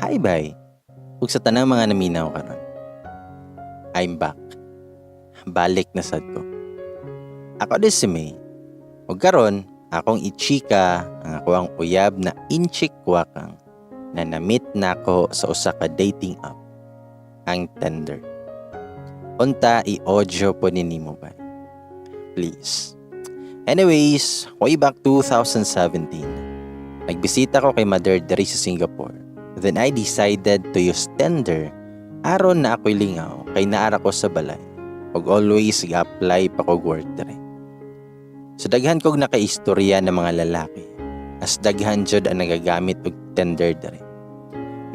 Bye-bye. Ug sa tanang mga naminaw karon. I'm back. Balik na sad ko. Ako din si May. Ug karon, akong ichika ang ako ang uyab na inchik wakang na namit na ako sa usa ka dating app, ang Tinder. Unta i-audio po ninimo ba? Please. Anyways, way back 2017, nagbisita ko kay mother diri sa Singapore. Then I decided to use Tinder aron na ako'y lingaw kay naara ko sa balay. Ug always ga-apply pa ko work diri. So daghan kog nakaistorya ng mga lalaki. As daghan jud ang nagagamit og Tinder diri.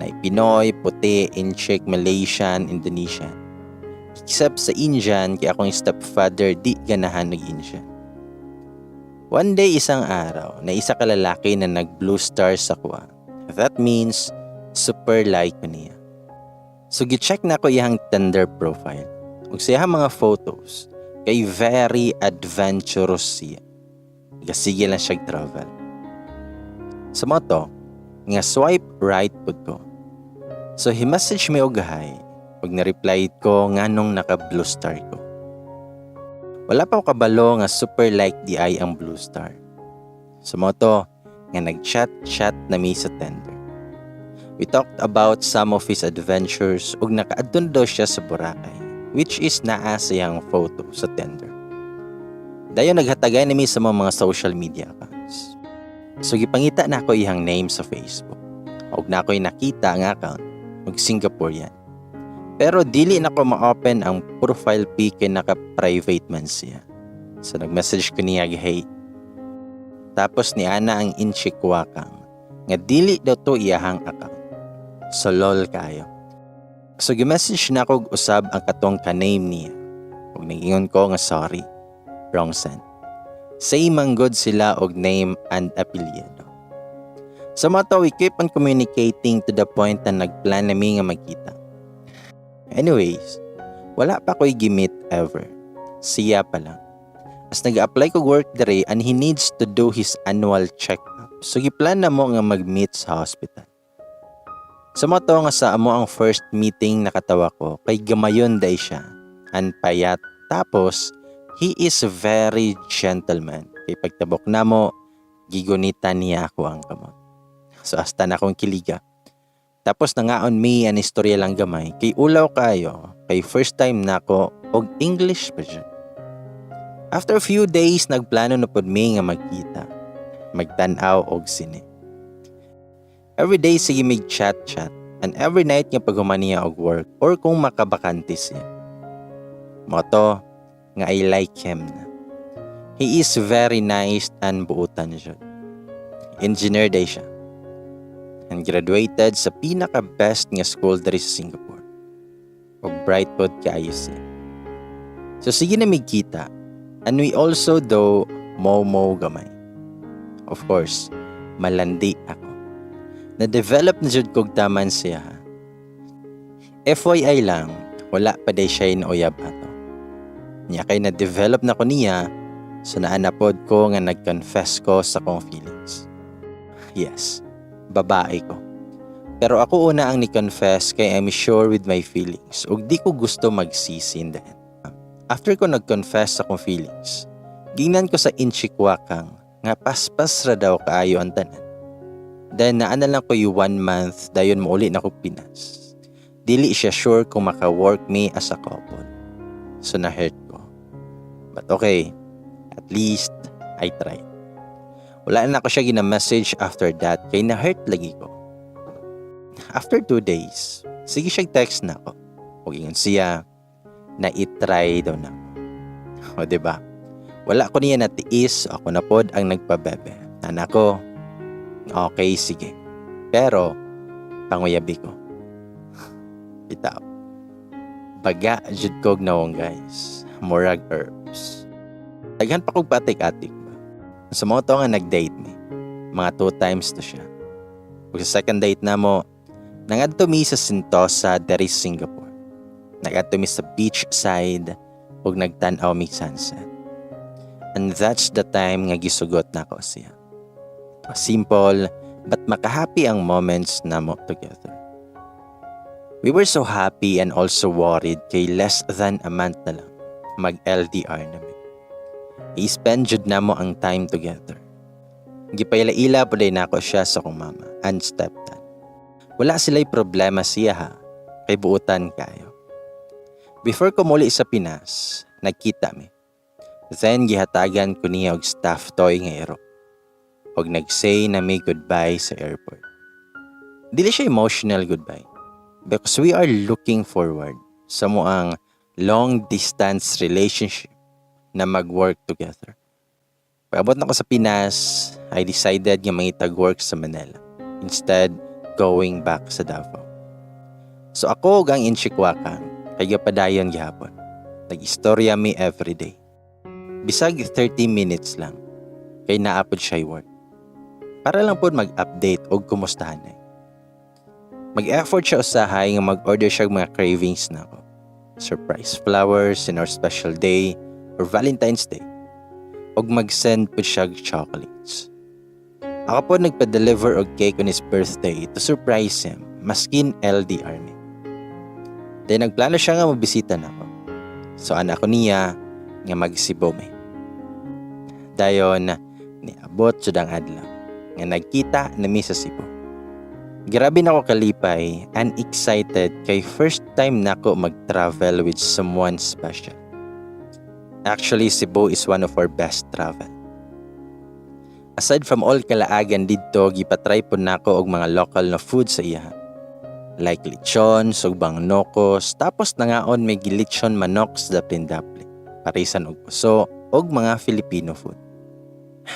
Na Pinoy, puti, Incheck, Malaysian, Indonesian. Except sa Indian kay akong stepfather di ganahan og Indian. One day isang araw na isa ka lalaki na nag-blue star sa kuha. That means super like ko niya. So gi-check na ko iyang Tinder profile. Ug sa iyang mga photos kay very adventurous siya. Gasige lang siya travel. Sa moto, nga swipe right pud ko. So he message me og hi. Ug na-reply ko nganong naka-blue star ko. Wala pa ko kabalo nga super like di ay ang blue star. Sa moto, nga nag-chat na mi sa Tinder. We talked about some of his adventures ug nakaadton daw siya sa Boracay, which is naa sa iyang photo sa Tinder. Dayon naghatagay nami sa mga social media accounts. So gipangita na ako iyang name sa Facebook. Ug na ako'y nakita ang account ug Singaporean. Pero dili na ko ma-open ang profile pic kay naka-private man siya. So nag-message ko niya hey. Tapos ni ana ang inchik wakang nga dili daw to iyahang account. So lol kayo. So gi-message na ko usab ang katong ka-name niya. Ug nagingon ko nga sorry. Wrong send. Same ang good sila og name and apelyido. So mato we keep on communicating to the point na nagplan nami nga magkita. Anyways, wala pa ko'y gimit ever. Siya pa lang. As nag-apply ko work dere and he needs to do his annual check-up. So giplan na mo nga mag-meet sa hospital. Sa moto nga sa amo ang first meeting nakatawa ko kay gamayon day siya. And payat. Tapos, he is very gentleman. Kay pagtabok na mo, gigunita niya ako ang kamot. So hasta na akong kiliga. Tapos nangaon mi an istorya lang gamay. Kay ulaw kayo, kay first time na ako og English pa dyan. After a few days, nagplano na pod mi nga magkita. Magtanaw og sine. Every day sige mig chat and every night nga paghuman niya og work or kung makabakante siya. Moto nga I like him na. He is very nice and buutan siya. Engineer day siya. And graduated sa pinaka-best nga school diri sa Singapore. O bright pod kaayo siya. So sige na magkita. And we also do mo gamay. Of course, malandi ako. Na-develop na jud kog taman siya. FYI lang, wala pa day siya inauyab ato. Niya kay na-develop na ko niya, so naanapod ko nga nag-confess ko sa kong feelings. Yes, babae ko. Pero ako una ang ni-confess kay I'm sure with my feelings ug di ko gusto magsisi in the end. After ko nag-confess sa kong feelings, gingnan ko sa inchikwakang nga paspas ra daw kaayo ang tanan. Then naana lang ko yung 1 month dayon mauli na ko Pinas. Dili siya sure kung maka-work me as a couple. So na-hurt ko. But okay, at least I tried. Wala na ako siya gina-message after that kay na-hurt lagi ko. After 2 days, sige siya text na ako. Huwag ingon siya na i-try daw na ako. O diba? Wala ko niya natiis, ako na pod ang nagpabebe. Anak ko, okay, sige. Pero, panguyabi ko. Bitaw. Baga, jud kog nawong guys. Murag herbs. Daghan pa kog patik-atik ba? Sa mga to nga nag-date me. Mga 2 times to siya. Kung sa second date na mo, nangadto mi sa Sentosa, deri Singapore. Nangadto mi sa beach side, ug nagtan-aw mi sunset. And that's the time nga gisugot na ko siya. Simple, but makahappy ang moments na mo together. We were so happy and also worried kay less than a month na lang mag-LDR namin. I-spend jud na mo ang time together. Gipayla-ila po na ako siya sa kong mama and stepdad. Wala sila'y problema siya ha, kay buutan kayo. Before ko muli sa Pinas, nagkita mi. Then gihatagan ko niya og staff toy nga ero. Og nag-say na may goodbye sa airport. Dili siya emotional goodbye. Because we are looking forward sa moang long-distance relationship na mag-work together. Pag-abot na ko sa Pinas, I decided nga mangitag-work sa Manila. Instead, going back sa Davao. So ako gang in Chihuahua, kay gapadayon gihapon. Nag-istorya mi everyday. Bisag 30 minutes lang, kay naapod siya work. Para lang po mag-update o kumustahan na. Mag-effort siya usahay nga mag-order siya mga cravings na ako. Surprise flowers in our special day or Valentine's Day. Og mag-send po siya chocolates. Ako po nagpa-deliver og cake on his birthday to surprise him, maskin LDR ni. Then nagplano siya nga mabisita na ako. So anak ko niya nga mag-Cebu me. Dayon niabot jud ang adlaw nga nagkita nami sa Cebu. Grabe na ako kalipay and excited kay first time nako mag-travel with someone special. Actually, Cebu is one of our best travel. Aside from all kalaagan dito, gipatry po nako og mga local na food sa iya. Like lechon, sugbang nokos, tapos nangaon may gilechon manok sa dapli-dapli, parisan og puso, og mga Filipino food.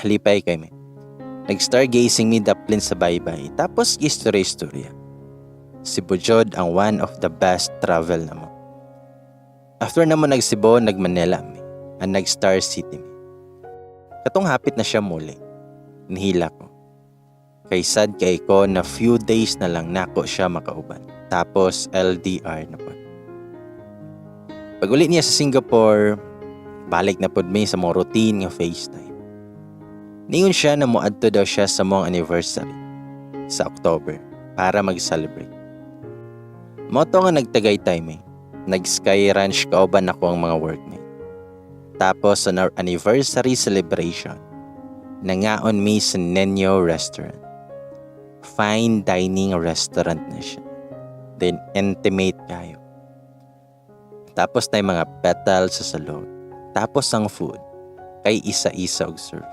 Lipay kay me. Nag-stargazing mi daplin sa baybay, tapos istorya-istorya. Cebu jud ang one of the best travel na mo. After naman nag-Cebu, nag-Manila mi, and nag-Star City mi. Katong hapit na siya muli, nihila ko. Kay sad kay ko na few days na lang nako siya makauban. Tapos LDR na po. Pag uli niya sa Singapore, balik na po mi sa mga routine nga FaceTime. Ningon siya na moadto daw siya sa mong anniversary sa October para mag-celebrate. Moto nga nagtagay time Nag-sky ranch kauban ako ang mga workmate. Tapos on our anniversary celebration, nangaon mi sa Nenyo Restaurant. Fine dining restaurant na siya. Then intimate kayo. Tapos na mga petals sa salon. Tapos ang food kay isa-isa og serve.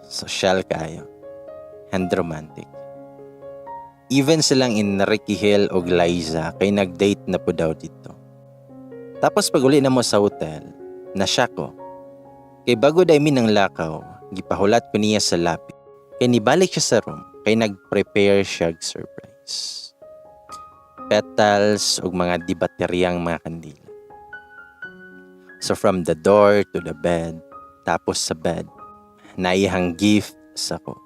Social kayo. And romantic. Even silang Enrique Hill o Liza kay nag-date na po daw dito. Tapos pag uli na mo sa hotel, nasya ko. Kay bago day min ng lakaw, gipahulat ko niya sa lapid. Kay nibalik siya sa room, kay nag-prepare siya surprise. Petals o mga dibateryang mga kandila. So from the door to the bed, tapos sa bed, naihang gift sa ko.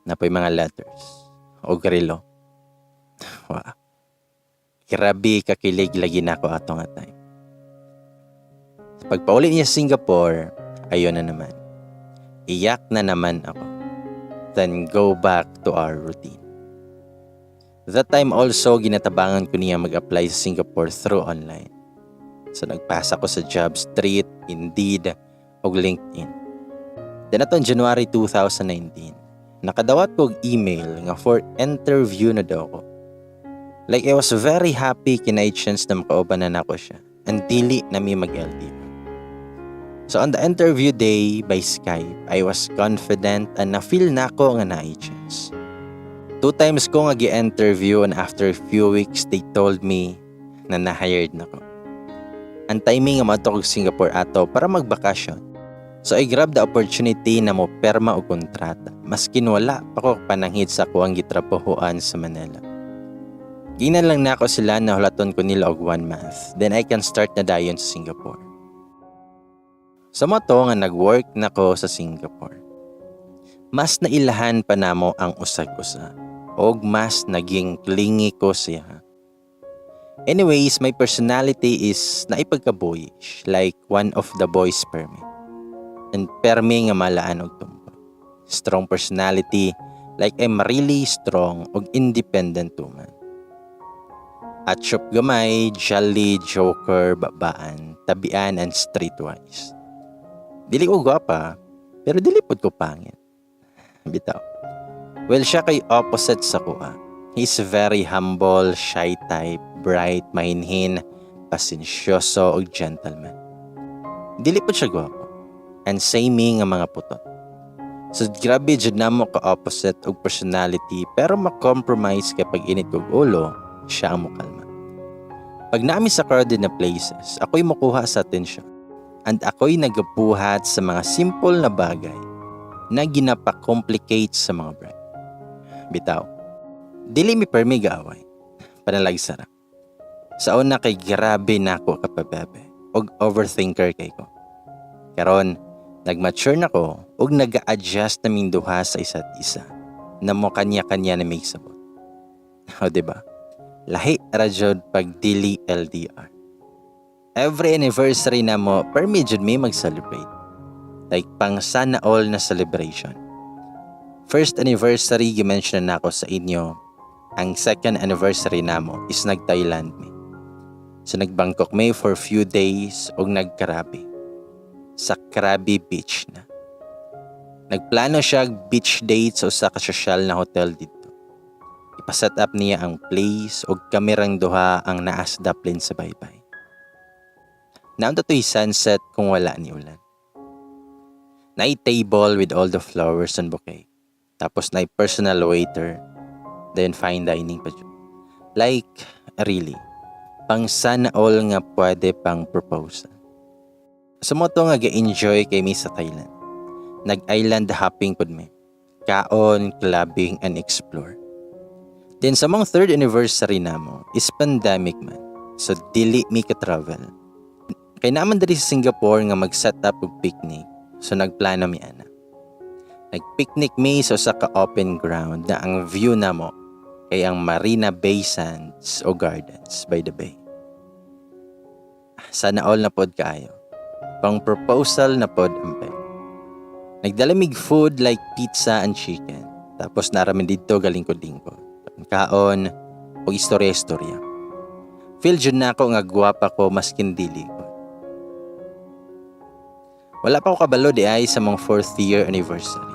Na po'y mga letters o grilo. Wow. Grabe kakilig lagi na ako ato nga time. Sa pagpauli niya sa Singapore, ayun na naman. Iyak na naman ako. Then go back to our routine. That time also, ginatabangan ko niya mag-apply sa Singapore through online. So nagpasa ko sa JobStreet, Indeed, o LinkedIn. Then atong January 2019, nakadawat ko og email nga for interview na daw ko. Like I was very happy kinay chance na makaubanan ako siya and dili na mi mag-LDR. So on the interview day by Skype, I was confident and na-feel na ko nga naay chance. 2 times ko nga gi-interview and after a few weeks they told me na na-hired na ko. Ang timing nga mato kog Singapore ato para magbakasyon. So I grabbed the opportunity na mo perma o kontrata. Maskin wala pa ko pananghit sa kuwang gitrabahoan sa Manila. Ginan lang na ako sila na hulaton ko nila og 1 month. Then I can start na dayon sa Singapore. Sa moto nga nag-work na ko sa Singapore. Mas nailahan pa namo ang usag-usa. Og mas naging clingy ko siya. Anyways, my personality is naipagka-boyish. Like one of the boys permi. And permi nga malaan og tumboy. Strong personality, like I'm really strong og independent woman. Atsyop gamay, jolly, joker, babaan, tabian, and streetwise. Dili ko gwapa, pero dili pod ko pangit. Bitaw. Well, siya kay opposite sa kuha. He's very humble, shy type, bright, mahinhin, pasensyoso, ug gentleman. Dili pod siya gwapo. And same nga mga putot. So grabe jud namo ka opposite og personality, pero ma-compromise kapag init kog ulo, siya ang mukalma. Pag naami sa crowded na places, ako'y makuha sa atensyon. And ako'y nagabuhat sa mga simple na bagay na ginapa-complicate sa mga bride. Bitaw, dili mi permi gaaway. Panalagsara. Sa una kay grabe na ako kapabebe og overthinker kay ko. Karon, nag-mature na ko ug nag-a-adjust na ming duha sa isa't isa na mo kanya-kanya na may sabot. O diba? Lahi radyod pag dili LDR. Every anniversary na mo, permi jud may mag-celebrate. Like pang sana all na celebration. First anniversary, gimension na ako sa inyo. Ang second anniversary na mo is nag-Thailand me. So nag-Bangkok me for few days ug nag-Krabi. Sa Krabi Beach na. Nagplano siya beach date sa usa ka sosyal na hotel dito. Ipaset up niya ang place ug kamerang duha ang naas daplin sa baybay. Naunta to'y sunset kung wala ni ulan. Na'y table with all the flowers and bouquet. Tapos na'y personal waiter. Then fine dining pa dyan. Like, really, pang sana all nga pwede pang proposal. Sa mo to nga ga-enjoy kay mi sa Thailand. Nag-island hopping pod mi. Kaon, clubbing, and explore. Then sa mong third anniversary namo is pandemic man. So dili mi ka-travel. Kay naman diri sa Singapore nga mag-set up og picnic. So nagplano mi ana. Nag-picnic mi sa usa ka open ground na ang view namo kay ang Marina Bay Sands o Gardens by the Bay. Sana all na pod kaayo. Pang proposal na pod ampe. Nagdalamig food like pizza and chicken. Tapos naramin dito galingkod-lingkod. Kaon o istorya-istorya. Feel jud na ako nga gwapa ko maskin dili ko. Wala pa ko kabalo di ay sa mong 4th year anniversary.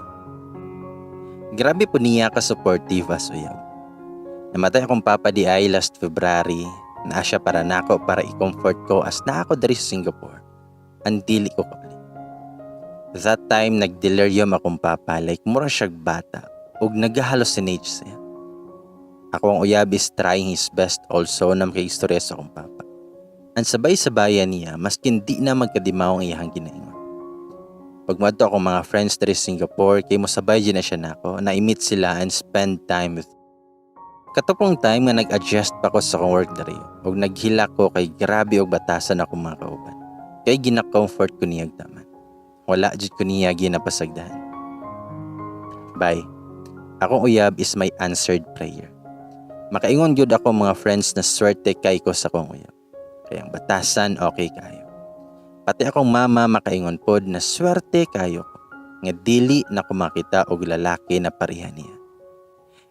Grabe po niya ka supportive as uyab. Namatay akong papa di ay last February na siya para nako para i-comfort ko as na ako dari sa Singapore. Ang dili ko kali. That time nag-delirium akong papa like mura siyag bata ug nag-hallucinate siya. Ako ang uyab is trying his best also na makaistorya sa akong papa. Ang sabay-sabayan niya maskin di na magkadimaw ang iyahang ginaingon. Pagmadto akong mga friends dari Singapore kay mosabay din na siya nako na i-meet sila and spend time with. Katupong time nga nag-adjust pa ko sa akong work dari ug naghila ko kay grabe og batasan akong mga kauban. Kay gina-comfort ko niya taman. Wala jud ko niya ginapasagdahan. Bye. Akong uyab is my answered prayer. Makaingon gyud ako mga friends na swerte kay ko sa akong uyab. Kaya ang batasan okay kayo. Pati akong mama makaingon pod na swerte kayo ko. Nga dili na ko makita og lalaki na pareha niya.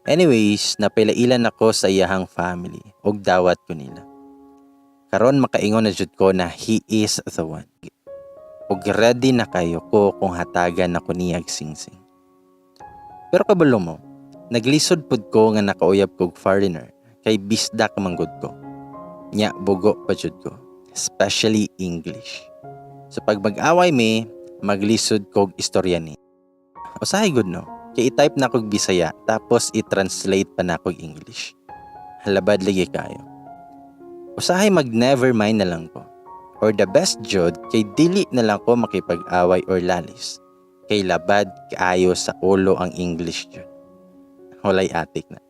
Anyways, napilailan ako sa iyahang family og dawat ko nila. Karon makaingon na jud ko na he is the one. Og ready na kayo ko kung hatagan ako niyag singsing. Pero kabalo mo, naglisod pod ko nga nakauyab kog foreigner kay bisdak manggod ko. Nya bugo pa jud ko, especially English. So pag mag-away mi, maglisod kog istorya ni. Usahay good no, kay i-type na kog Bisaya tapos i-translate pa na kog English. Halabad lagi kayo. Usahay mag-never mind na lang ko. Or the best jud kay dili na lang ko makipag-away or lalis. Kay labad kaayo sa ulo ang English jud. Walay atik na.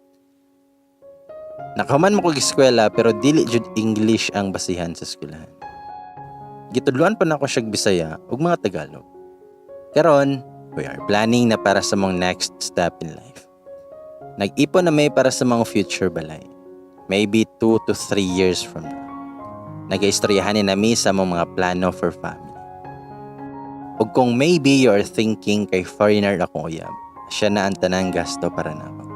Nakahuman mo kog eskwela pero dili jud English ang basihan sa eskwelahan. Gitudluan pa na ako siyag Bisaya ug mga Tagalog. Karon, we are planning na para sa mong next step in life. Nag-ipon na may para sa mga future balay. Maybe 2 to 3 years from now. Nag-istoryahanin na mi sa mga plano for family. Ug kung maybe you are thinking kay foreigner akong uyab, siya na ang tanang gasto para nako.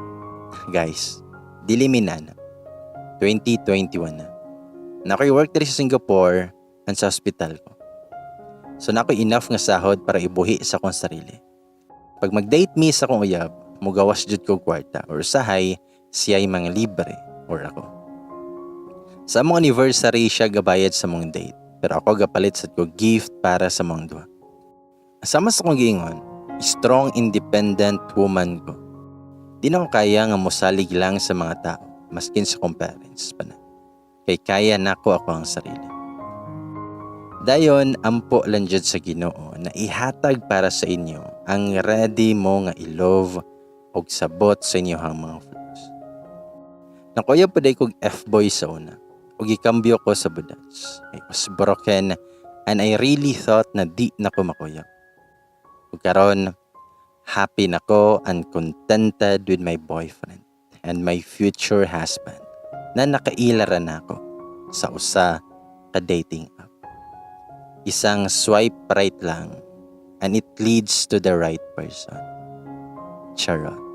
Guys, dili minana. 2021 na. Nako'y work diri sa Singapore and sa hospital ko. So nako'y enough nga sahod para ibuhi sa akong sarili. Pag mag-date me sa akong uyab, mugawas jud ko kwarta or sahay siya'y mga libre or ako. Sa among anniversary siya gabayad sa mong date, pero ako gapalit sa ko gift para sa mong duha. Sama sa kong giingon, strong independent woman ko. Di na ko kaya nga mosalig lang sa mga tao, maskin sa kong parents pa na. Kay kaya nako ako ang sarili. Dayon, ampo lang jud sa Ginoo na ihatag para sa inyo ang ready mo nga i-love og sabot sa inyohang mga flaws. Nakuya pa day kog F-boy sa una, ug gikambyo ko sa budas. I was broken and I really thought na di na ko makuya. Ug karon, happy na ko and contented with my boyfriend and my future husband na nakailaran ako sa usa ka dating app. Isang swipe right lang and it leads to the right person. Charot.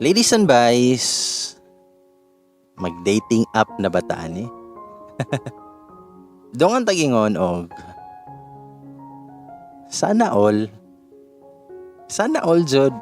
Ladies and boys, mag-dating app na bataan eh. Doon ang tagingon og sana all jud.